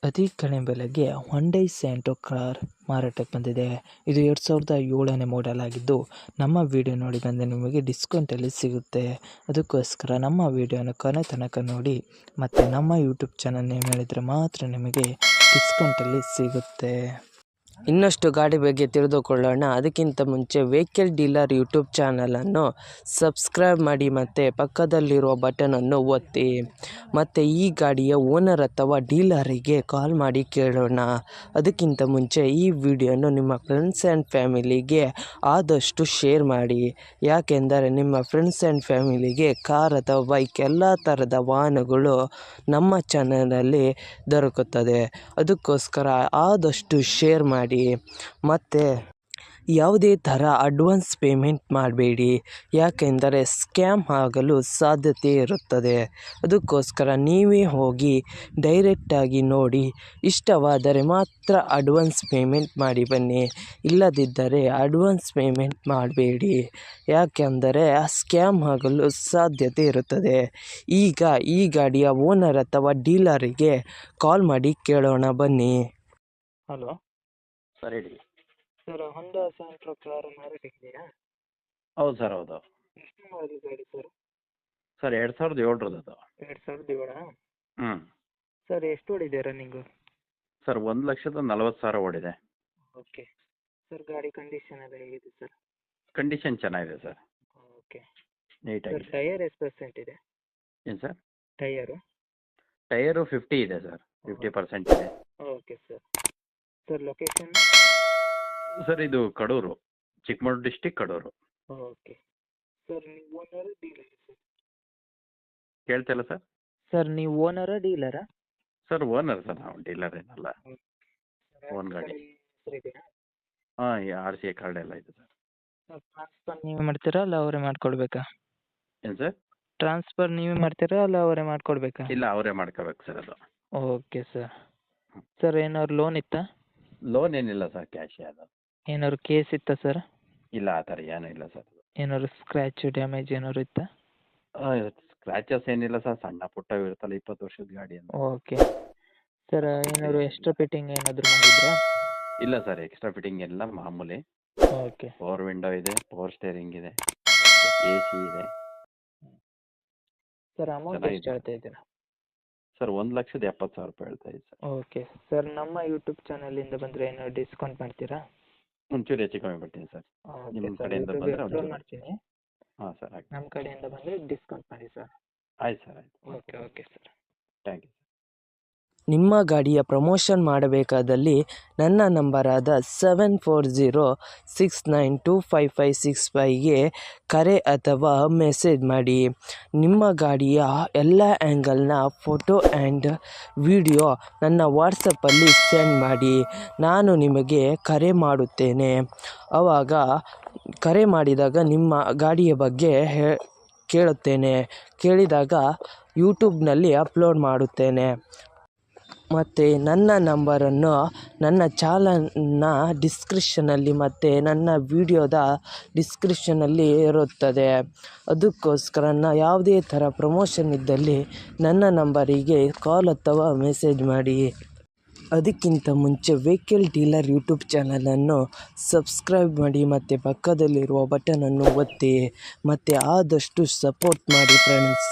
ಅತಿ ಕಡಿಮೆ ಬೆಲೆಗೆ ಹೊಂಡೈ ಸ್ಯಾಂಟ್ರೋ ಕಾರ್ ಮಾರಾಟಕ್ಕೆ ಬಂದಿದೆ. ಇದು 2007ನೇ ಮಾಡೆಲ್ ಆಗಿದ್ದು, ನಮ್ಮ ವಿಡಿಯೋ ನೋಡಿ ಬಂದರೆ ನಿಮಗೆ ಡಿಸ್ಕೌಂಟಲ್ಲಿ ಸಿಗುತ್ತೆ. ಅದಕ್ಕೋಸ್ಕರ ನಮ್ಮ ವಿಡಿಯೋನ ಕೊನೆ ತನಕ ನೋಡಿ ಮತ್ತು ನಮ್ಮ ಯೂಟ್ಯೂಬ್ ಚಾನಲ್ ನೇಮ್ ಹೇಳಿದರೆ ಮಾತ್ರ ನಿಮಗೆ ಡಿಸ್ಕೌಂಟಲ್ಲಿ ಸಿಗುತ್ತೆ. ಇನ್ನಷ್ಟು ಗಾಡಿ ಬಗ್ಗೆ ತಿಳಿದುಕೊಳ್ಳೋಣ. ಅದಕ್ಕಿಂತ ಮುಂಚೆ ವೆಹಿಕಲ್ ಡೀಲರ್ ಯೂಟ್ಯೂಬ್ ಚಾನಲನ್ನು ಸಬ್ಸ್ಕ್ರೈಬ್ ಮಾಡಿ ಮತ್ತು ಪಕ್ಕದಲ್ಲಿರುವ ಬಟನನ್ನು ಒತ್ತಿ. ಮತ್ತು ಈ ಗಾಡಿಯ ಓನರ್ ಅಥವಾ ಡೀಲರಿಗೆ ಕಾಲ್ ಮಾಡಿ ಕೇಳೋಣ. ಅದಕ್ಕಿಂತ ಮುಂಚೆ ಈ ವಿಡಿಯೋನು ನಿಮ್ಮ ಫ್ರೆಂಡ್ಸ್ ಆ್ಯಂಡ್ ಫ್ಯಾಮಿಲಿಗೆ ಆದಷ್ಟು ಶೇರ್ ಮಾಡಿ. ಯಾಕೆಂದರೆ ನಿಮ್ಮ ಫ್ರೆಂಡ್ಸ್ ಆ್ಯಂಡ್ ಫ್ಯಾಮಿಲಿಗೆ ಕಾರ್ ಅಥವಾ ಬೈಕ್ ಎಲ್ಲ ಥರದ ವಾಹನಗಳು ನಮ್ಮ ಚಾನಲಲ್ಲಿ ದೊರಕುತ್ತದೆ. ಅದಕ್ಕೋಸ್ಕರ ಆದಷ್ಟು ಶೇರ್ ಮಾಡಿ. ಮತ್ತು ಯಾವುದೇ ಥರ ಅಡ್ವಾನ್ಸ್ ಪೇಮೆಂಟ್ ಮಾಡಬೇಡಿ, ಯಾಕೆಂದರೆ ಸ್ಕ್ಯಾಮ್ ಆಗಲು ಸಾಧ್ಯತೆ ಇರುತ್ತದೆ. ಅದಕ್ಕೋಸ್ಕರ ನೀವೇ ಹೋಗಿ ಡೈರೆಕ್ಟಾಗಿ ನೋಡಿ, ಇಷ್ಟವಾದರೆ ಮಾತ್ರ ಅಡ್ವಾನ್ಸ್ ಪೇಮೆಂಟ್ ಮಾಡಿ ಬನ್ನಿ. ಇಲ್ಲದಿದ್ದರೆ ಅಡ್ವಾನ್ಸ್ ಪೇಮೆಂಟ್ ಮಾಡಬೇಡಿ, ಯಾಕೆಂದರೆ ಸ್ಕ್ಯಾಮ್ ಆಗಲು ಸಾಧ್ಯತೆ ಇರುತ್ತದೆ. ಈಗ ಈ ಗಾಡಿಯ ಓನರ್ ಅಥವಾ ಡೀಲರಿಗೆ ಕಾಲ್ ಮಾಡಿ ಕೇಳೋಣ ಬನ್ನಿ. ಹಲೋ ಸರ್ ಹೇಳಿ. ಸರ್, ಹೊಂಡಾ ಸ್ಯಾಂಟ್ರೋ ಕಾರ್ ಮಾರಾಟಕ್ಕಿದೆಯಾ? ಹೌದು ಸರ್, ಹೌದು ಎಷ್ಟು ಮಾಡಲ್ ಗಾಡಿ ಸರ್? ಸರ್ 2007 ಅದು. 2007? ಹ್ಞೂ ಸರ್, ಎಷ್ಟು ಓಡಿದೆ ರನ್ನಿಂಗು? ಸರ್ 1,40,000 ಓಡಿದೆ. ಓಕೆ ಸರ್, ಗಾಡಿ ಕಂಡೀಷನ್ ಎಲ್ಲ ಹೇಗಿದೆ ಸರ್? ಕಂಡೀಷನ್ ಚೆನ್ನಾಗಿದೆ ಸರ್, ಓಕೆ ಸರ್. ನೀಟಾಗಿದೆ. ಟೈಯರ್ ಎಷ್ಟು ಪರ್ಸೆಂಟ್ ಇದೆ? ಏನು ಸರ್? ಟೈಯರು ಟೈರು 50 ಇದೆ ಸರ್, 50% ಇದೆ. Okay sir. Sir, location? Sir ಇದು Kadur, Chikkamagaluru district, Kadur. Okay sir. ನೀವು ಓನರ ಡೀಲರ ಸರ್? ಕೇಳ್ತಿಲ್ಲ ಸರ್? ಸರ್, ನೀವು ಓನರ ಡೀಲರಾ? ಸರ್ ಓನರ್ ಸರ್, ನಾವು ಡೀಲರ್ ಏನಲ್ಲ. ಓನ್ ಗಾಡಿ. ಇದೆಯಾ? ಹಾಂ, RCA ಕಾರ್ಡ್ ಎಲ್ಲ ಇದೆ ಸರ್. ಸರ್, ಟ್ರಾನ್ಸ್ಫರ್ ನೀವೇ ಮಾಡ್ತೀರಾ ಅಲ್ಲ ಅವರೇ ಮಾಡ್ಕೊಡ್ಬೇಕಾ? ಏನು ಸರ್? ಟ್ರಾನ್ಸ್ಫರ್ ನೀವೇ ಮಾಡ್ತೀರಾ ಅಲ್ಲ ಅವರೇ ಮಾಡ್ಕೊಡ್ಬೇಕಾ? ಇಲ್ಲ, ಅವರೇ ಮಾಡ್ಕೋಬೇಕು ಸರ್ ಅದು. Okay sir. ಸರ್, ಏನಾದ್ರು ಲೋನ್ ಇತ್ತಾ? ಲೋನ್ ಏನಿಲ್ಲ ಸರ್, ಕ್ಯಾಶೇ ಅದು. ಏನಾದ್ರು ಕೇಸ್ ಇತ್ತಾ ಸರ್? ಇಲ್ಲ, ಆ ಥರ ಏನೂ ಇಲ್ಲ ಸರ್. ಏನಾದ್ರು ಸ್ಕ್ರ್ಯಾಚು ಡ್ಯಾಮೇಜ್ ಏನಾದ್ರು ಇತ್ತಾ? ಸ್ಕ್ರ್ಯಾಚಸ್ ಏನಿಲ್ಲ ಸರ್, ಸಣ್ಣ ಪುಟ್ಟ ಇರುತ್ತಲ್ಲ, 20 ವರ್ಷದ ಗಾಡಿ ಅಂತ. Okay sir. ಏನಾದ್ರು ಎಕ್ಸ್ಟ್ರಾ ಫಿಟ್ಟಿಂಗ್ ಏನಾದರೂ ಮಾಡಿದ್ರಾ? ಇಲ್ಲ ಸರ್, ಎಕ್ಸ್ಟ್ರಾ ಫಿಟ್ಟಿಂಗ್ ಎಲ್ಲ ಮಾಮೂಲಿ. ಓಕೆ ಪವರ್ ವಿಂಡೋ ಇದೆ, ಪವರ್ ಸ್ಟೇರಿಂಗ್ ಇದೆ, AC ಇದೆ. ಸರ್, ಅಮೌಂಟ್ ಚೆನ್ನಾಗಿದೆ. ಎಷ್ಟು ಹೇಳ್ತಾ ಇದ್ದೀರಾ? ಸರ್ 1,70,000 ಹೇಳ್ತಾ ಇದ್ದೀವಿ ಸರ್. Okay sir. ನಮ್ಮ ಯೂಟ್ಯೂಬ್ ಚಾನಲಿಂದ ಬಂದರೆ ಏನಾದ್ರು ಡಿಸ್ಕೌಂಟ್ ಮಾಡ್ತೀರಾ? ಒಂಚೂರು ಹೆಚ್ಚು ಕಮ್ಮಿ ಮಾಡ್ತೀನಿ ಸರ್. ಓಕೆ ನಿಮ್ಮ ಸರ್, ಕಡೆಯಿಂದ ಯೂಟ್ಯೂಬ್ಗೆ ಬಂದರೆ ಅಪ್ಲೋಡ್ ಒಂಚೂರು. ಮಾಡ್ತೀನಿ. ಹಾಂ ಸರ್, ಆಯ್ತು. ನಮ್ಮ ಕಡೆಯಿಂದ ಬಂದರೆ ಡಿಸ್ಕೌಂಟ್ ಮಾಡಿ ಸರ್. ಆಯ್ತು ಸರ್, ಆಯ್ತು. Okay okay sir. Thank you. ನಿಮ್ಮ ಗಾಡಿಯ ಪ್ರಮೋಷನ್ ಮಾಡಬೇಕಾದಲ್ಲಿ ನನ್ನ ನಂಬರಾದ 7406925565ಗೆ ಕರೆ ಅಥವಾ ಮೆಸೇಜ್ ಮಾಡಿ. ನಿಮ್ಮ ಗಾಡಿಯ ಎಲ್ಲ ಆ್ಯಂಗಲ್ನ ಫೋಟೋ ಆ್ಯಂಡ್ ವಿಡಿಯೋ ನನ್ನ ವಾಟ್ಸಪ್ಪಲ್ಲಿ ಸೆಂಡ್ ಮಾಡಿ. ನಾನು ನಿಮಗೆ ಕರೆ ಮಾಡುತ್ತೇನೆ. ಆವಾಗ ಕರೆ ಮಾಡಿದಾಗ ನಿಮ್ಮ ಗಾಡಿಯ ಬಗ್ಗೆ ಕೇಳುತ್ತೇನೆ. ಕೇಳಿದಾಗ ಯೂಟ್ಯೂಬ್ನಲ್ಲಿ ಅಪ್ಲೋಡ್ ಮಾಡುತ್ತೇನೆ. ಮತ್ತು ನನ್ನ ನಂಬರನ್ನು ನನ್ನ ಚಾನಲ್ನ ಡಿಸ್ಕ್ರಿಪ್ಷನಲ್ಲಿ ಮತ್ತು ನನ್ನ ವಿಡಿಯೋದ ಡಿಸ್ಕ್ರಿಪ್ಷನಲ್ಲಿ ಇರುತ್ತದೆ. ಅದಕ್ಕೋಸ್ಕರ ಯಾವುದೇ ಥರ ಪ್ರಮೋಷನ್ ಇದ್ದಲ್ಲಿ ನನ್ನ ನಂಬರಿಗೆ ಕಾಲ್ ಅಥವಾ ಮೆಸೇಜ್ ಮಾಡಿ. ಅದಕ್ಕಿಂತ ಮುಂಚೆ ವೆಹಿಕಲ್ ಡೀಲರ್ ಯೂಟ್ಯೂಬ್ ಚಾನಲನ್ನು ಸಬ್ಸ್ಕ್ರೈಬ್ ಮಾಡಿ ಮತ್ತು ಪಕ್ಕದಲ್ಲಿರುವ ಬಟನನ್ನು ಒತ್ತಿ ಮತ್ತು ಆದಷ್ಟು ಸಪೋರ್ಟ್ ಮಾಡಿ ಫ್ರೆಂಡ್ಸ್.